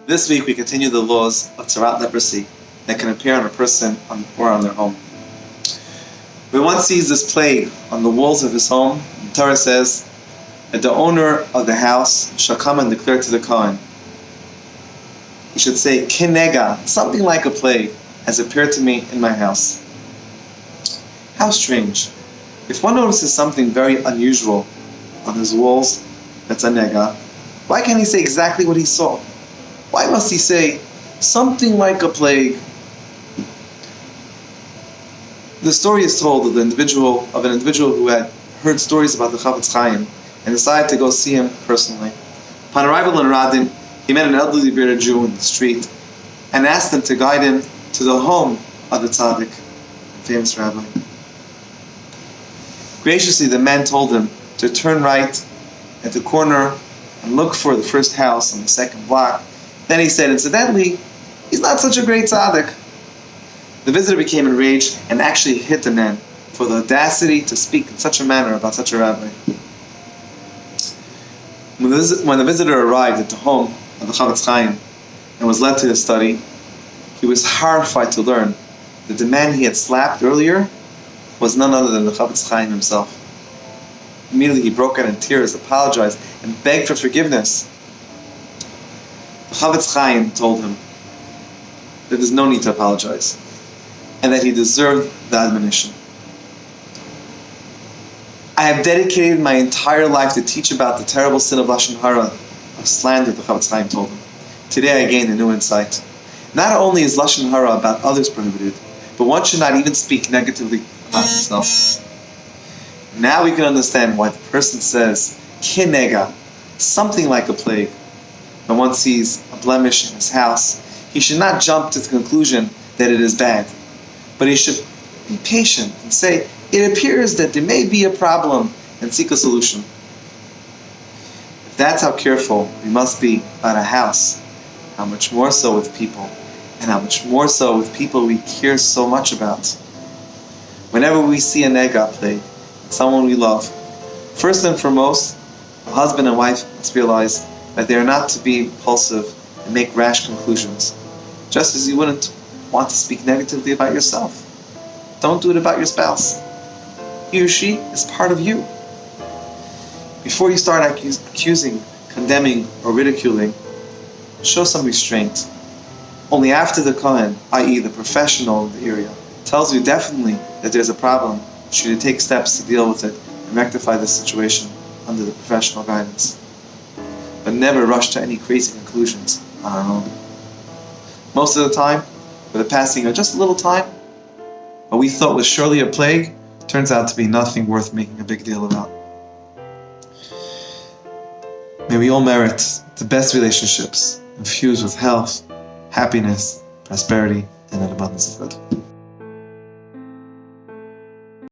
This week we continue the laws of Tzarat leprosy that can appear on a person or on their home. When one sees this plague on the walls of his home, the Torah says that the owner of the house shall come and declare to the Kohen. He should say, Kinega, something like a plague, has appeared to me in my house. How strange. If one notices something very unusual on his walls, that's a nega, why can't he say exactly what he saw? Why must he say something like a plague? The story is told of an individual who had heard stories about the Chafetz Chaim and decided to go see him personally. Upon arrival in Radin, he met an elderly bearded Jew in the street and asked him to guide him to the home of the tzaddik, the famous rabbi. Graciously, the man told him to turn right at the corner and look for the first house on the second block. Then he said, incidentally, he's not such a great tzaddik. The visitor became enraged and actually hit the man for the audacity to speak in such a manner about such a rabbi. When the visitor arrived at the home of the Chafetz Chaim and was led to his study, he was horrified to learn that the man he had slapped earlier was none other than the Chafetz Chaim himself. Immediately he broke out in tears, apologized, and begged for forgiveness. The Chafetz Chaim told him that there's no need to apologize, and that he deserved the admonition. I have dedicated my entire life to teach about the terrible sin of Lashon Hara, of slander, the Chafetz Chaim told him. Today I gained a new insight. Not only is Lashon Hara about others prohibited, but one should not even speak negatively about himself. Now we can understand why the person says, kinega, something like a plague. When one sees a blemish in his house, he should not jump to the conclusion that it is bad, but he should be patient and say, it appears that there may be a problem, and seek a solution. If that's how careful we must be about a house, how much more so with people, and how much more so with people we care so much about. Whenever we see a nega plague, someone we love, first and foremost, a husband and wife must realize that they are not to be impulsive and make rash conclusions, just as you wouldn't want to speak negatively about yourself. Don't do it about your spouse. He or she is part of you. Before you start accusing, condemning, or ridiculing, show some restraint. Only after the Kohen, i.e. the professional in the area, tells you definitely that there's a problem, should you take steps to deal with it and rectify the situation under the professional guidance. But never rush to any crazy conclusions on our own. Most of the time, with the passing of just a little time, what we thought was surely a plague turns out to be nothing worth making a big deal about. May we all merit the best relationships, infused with health, happiness, prosperity, and an abundance of good.